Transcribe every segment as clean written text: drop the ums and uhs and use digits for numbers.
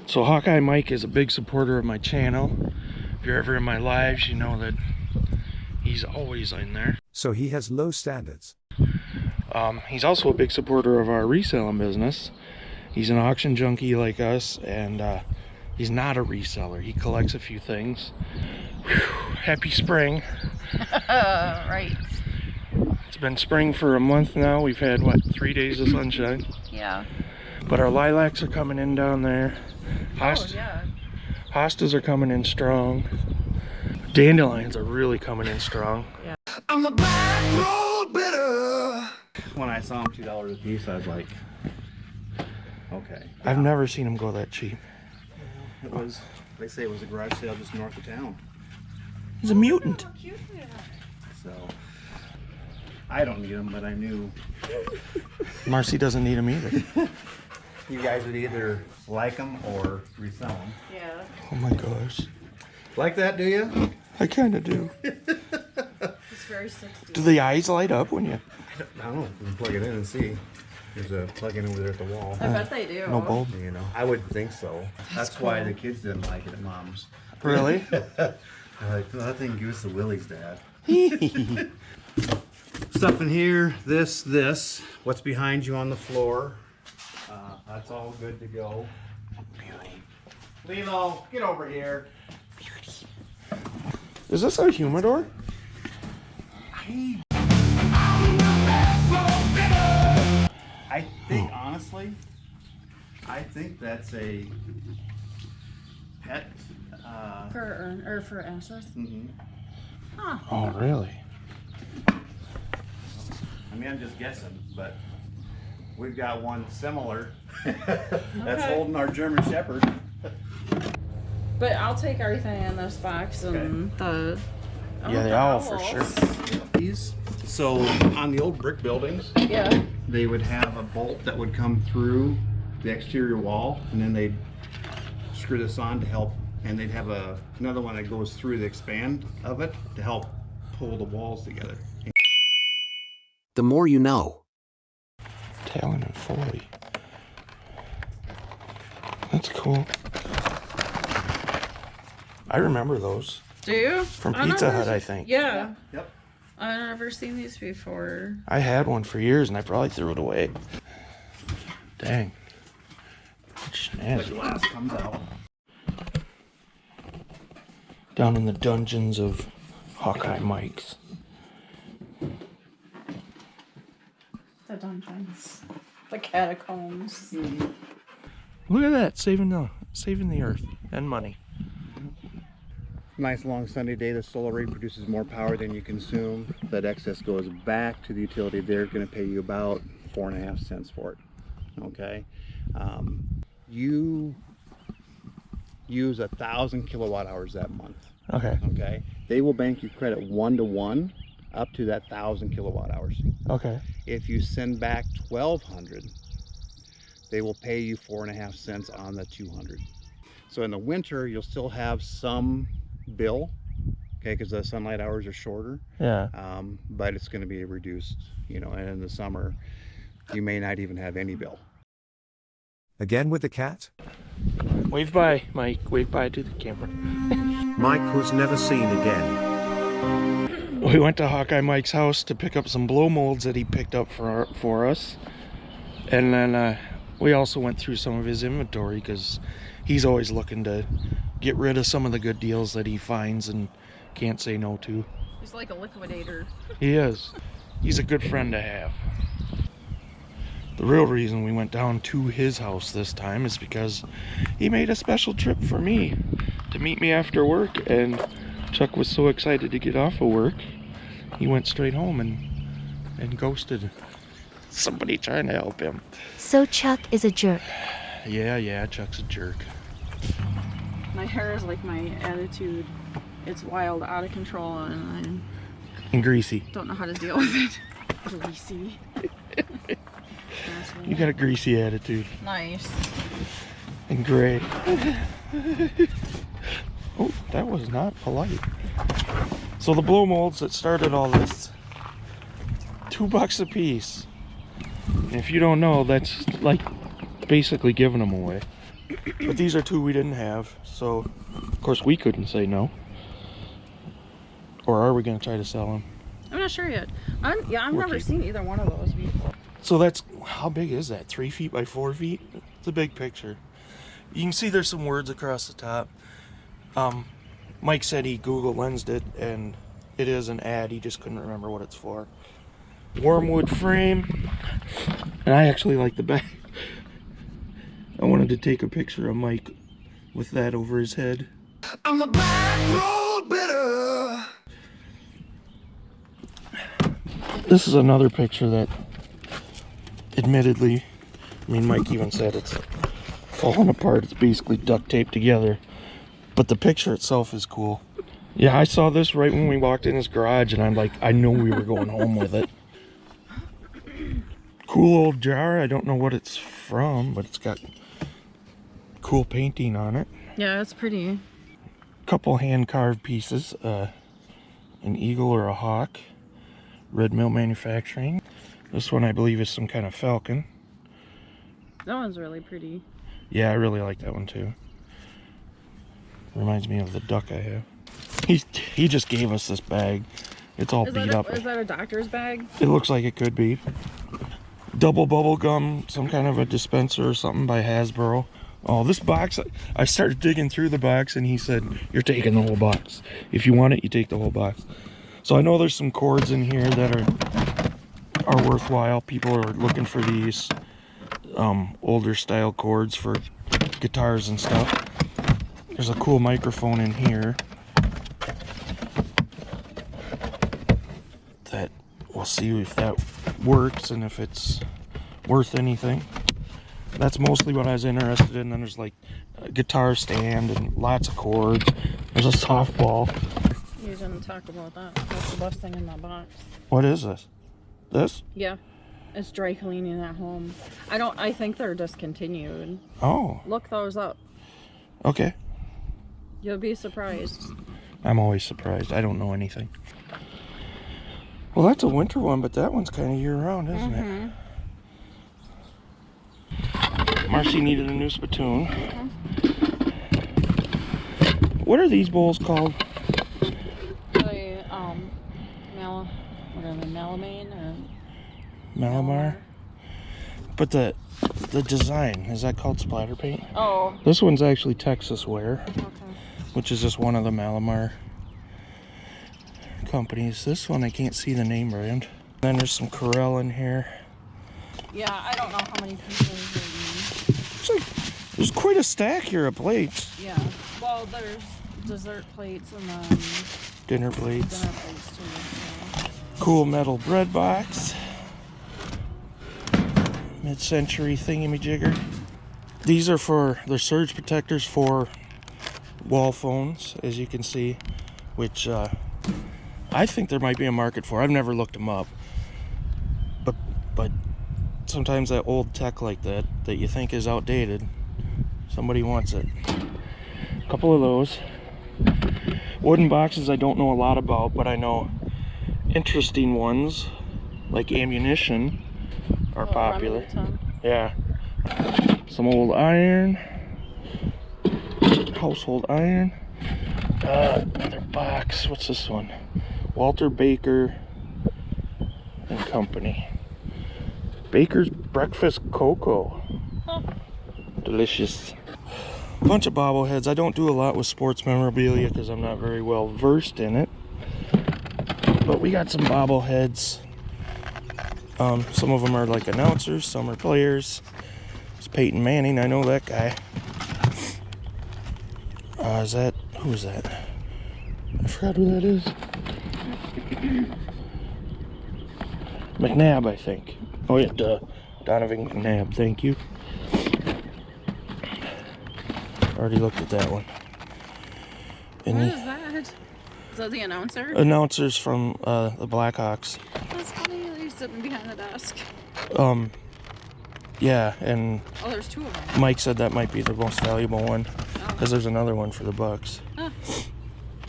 So Hawkeye Mike is a big supporter of my channel. If you're ever in my lives, you know that he's always in there. So he has low standards. He's also a big supporter of our reselling business. He's an auction junkie like us, and he's not a reseller. He collects a few things. Whew, happy spring. Right. It's been spring for a month now. We've had, what, 3 days of sunshine? Yeah. But our lilacs are coming in down there. Oh, yeah. Hostas are coming in strong. Dandelions are really coming in strong. Yeah. I'm a back road bitter. When I saw them $2 a piece, I was like, okay. I've never seen them go that cheap. It was, they say it was a garage sale just north of town. He's a mutant. So, I don't need them, but I knew Marcy doesn't need them either. you guys would either like them or resell them. Yeah. Oh my gosh. Like that, do you? I kind of do. It's very 60s. Do the eyes light up when you... I don't know. You can plug it in and see. There's a plug-in over there at the wall. I bet they do. No bulb? You know, I would think so. That's why the kids didn't like it at Mom's. Really? I'm like, oh, that thing gives the willies, Dad. Stuff in here, this. What's behind you on the floor. That's all good to go. Beauty. Lilo, get over here. Beauty. Is this a humidor? I think, honestly, I think that's a pet. For ashes. Mm-hmm. Huh. Oh, really? I mean, I'm just guessing, but we've got one similar that's holding our German Shepherd. But I'll take everything in this box and the. Yeah, the owl for sure. These. So on the old brick buildings, Yeah. they would have a bolt that would come through the exterior wall, and then they'd screw this on to help, and they'd have another one that goes through the expand of it to help pull the walls together. The more you know. Talon and Foley. That's cool. I remember those. Do you? From Pizza Hut, I think. Yeah. Yep. I've never seen these before. I had one for years and I probably threw it away. Dang. The Snazzy. glass comes out. Down in the dungeons of Hawkeye Mike's. The dungeons. The catacombs. Look at that, saving the earth and money. Nice long sunny day. The solar array produces more power than you consume. That excess goes back to the utility. They're going to pay you about 4.5 cents for it. Okay. You use 1,000 kilowatt hours that month. Okay. Okay. They will bank you credit 1-to-1 up to that 1,000 kilowatt hours. Okay. If you send back 1,200, they will pay you 4.5 cents on the 200. So in the winter, you'll still have some bill, okay, because the sunlight hours are shorter. Yeah. But it's going to be reduced, you know, and in the summer, you may not even have any bill. Again with the cat? Wave bye, Mike. Wave bye to the camera. Mike was never seen again. We went to Hawkeye Mike's house to pick up some blow molds that he picked up for us. And then we also went through some of his inventory because he's always looking to get rid of some of the good deals that he finds and can't say no to. He's like a liquidator. He is. He's a good friend to have. The real reason we went down to his house this time is because he made a special trip for me to meet me after work, and Chuck was so excited to get off of work, he went straight home and ghosted somebody trying to help him. So Chuck is a jerk. Yeah, Chuck's a jerk. My hair is like my attitude. It's wild, out of control, and And greasy. I don't know how to deal with it. Greasy. You got a greasy attitude. Nice. And gray. Oh, that was not polite. So the blow molds that started all this, $2 a piece. And if you don't know, that's like basically giving them away. But these are two we didn't have, so of course we couldn't say no. Or are we going to try to sell them? I'm not sure yet. I've never seen either one of those before. So that's, how big is that? 3 feet by 4 feet? It's a big picture. You can see there's some words across the top. Mike said he Google lensed it, and it is an ad. He just couldn't remember what it's for. Wormwood frame, and I actually like the back. I wanted to take a picture of Mike with that over his head. I'm a back road bitter. This is another picture that, admittedly, I mean, Mike even said it's falling apart. It's basically duct taped together. But the picture itself is cool. Yeah, I saw this right when we walked in his garage, and I'm like, I know we were going home with it. Cool old jar. I don't know what it's from, but it's got cool painting on it. Yeah, it's pretty. Couple hand-carved pieces. An eagle or a hawk. Red Mill Manufacturing. This one I believe is some kind of falcon. That one's really pretty. Yeah, I really like that one too. Reminds me of the duck I have. He just gave us this bag. It's all beat up. Is that a doctor's bag? It looks like it could be. Double bubble gum, some kind of a dispenser or something by Hasbro. Oh, this box, I started digging through the box and he said, you're taking the whole box. If you want it, you take the whole box. So I know there's some cords in here that are worthwhile. People are looking for these older style cords for guitars and stuff. There's a cool microphone in here that we'll see if that works and if it's worth anything. That's mostly what I was interested in. Then there's like a guitar stand and lots of cords. There's a softball. You didn't talk about that. That's the best thing in that box. What is this? This? Yeah. It's dry cleaning at home. I think they're discontinued. Oh. Look those up. Okay. You'll be surprised. I'm always surprised. I don't know anything. Well, that's a winter one, but that one's kind of year-round, isn't it? Marcy needed a new spittoon. What are these bowls called? Melamine or Malamar? But the design, is that called splatter paint? Oh. This one's actually Texas Wear, Okay. which is just one of the Malamar companies. This one I can't see the name brand. Then there's some Corel in here. Yeah, I don't know how many pieces There's quite a stack here of plates. Yeah. Well, there's dessert plates and then Dinner plates. dinner plates too. So. Cool metal bread box. Mid-century thingamajigger. These are they're surge protectors for wall phones, as you can see, which I think there might be a market for. I've never looked them up, but sometimes that old tech like that you think is outdated, somebody wants it. A couple of those. Wooden boxes I don't know a lot about, but I know interesting ones like ammunition are popular. Yeah. Some old iron. Household iron. Another box. What's this one? Walter Baker and Company. Baker's Breakfast Cocoa. Delicious. Bunch of bobbleheads. I don't do a lot with sports memorabilia because I'm not very well versed in it. But we got some bobbleheads. Some of them are like announcers, some are players. It's Peyton Manning, I know that guy. Who is that? I forgot who that is. McNabb, I think. Oh yeah, duh. Donovan McNabb, thank you. Already looked at that one. And What is that? Is that the announcer? Announcers from the Blackhawks. That's funny. He's sitting behind the desk. Yeah, and Oh, there's two of them. Mike said that might be the most valuable one because there's another one for the Bucks.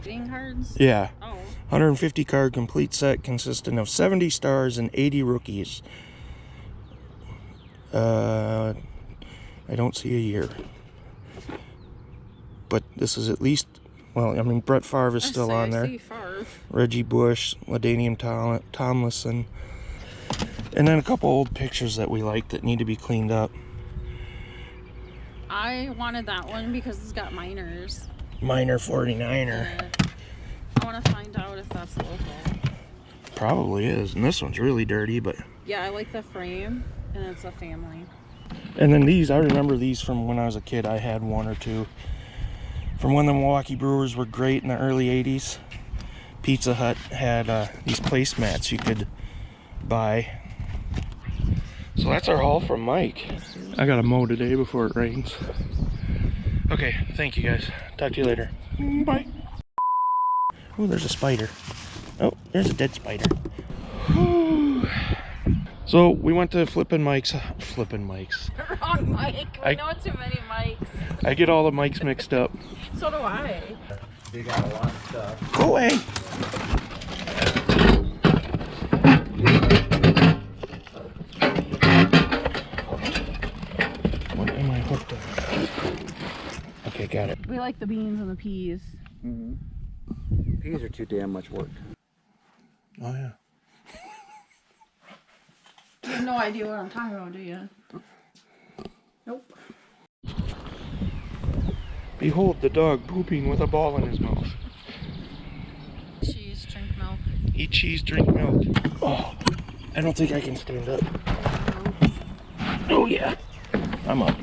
Being cards? Yeah. Oh. 150 card complete set consisting of 70 stars and 80 rookies. I don't see a year. but this is at least, well, I mean, Brett Favre is still on there. Reggie Bush, LaDainian Tomlinson. And then a couple old pictures that we like that need to be cleaned up. I wanted that one because it's got miners. Miner 49er. I want to find out if that's local. Probably is. And this one's really dirty, but... Yeah, I like the frame, and it's a family. And then these, I remember these from when I was a kid. I had one or two. From when the Milwaukee Brewers were great in the early 80s. Pizza Hut had these placemats you could buy. So that's our haul from Mike. I gotta mow today before it rains. Okay, thank you guys. Talk to you later. Bye. Oh, there's a spider. Oh, there's a dead spider. So we went to Flippin' Mike's. Wrong Mike. We know too many Mikes. I get all the mics mixed up. So do I. They got a lot of stuff. Go away. What am I hooked on? Okay, got it. We like the beans and the peas. Peas are too damn much work. Oh yeah. You have no idea what I'm talking about, do you? Nope. Behold the dog pooping with a ball in his mouth. Cheese, drink milk. Eat cheese, drink milk. Oh, I don't think I can stand up. Oh yeah. I'm up.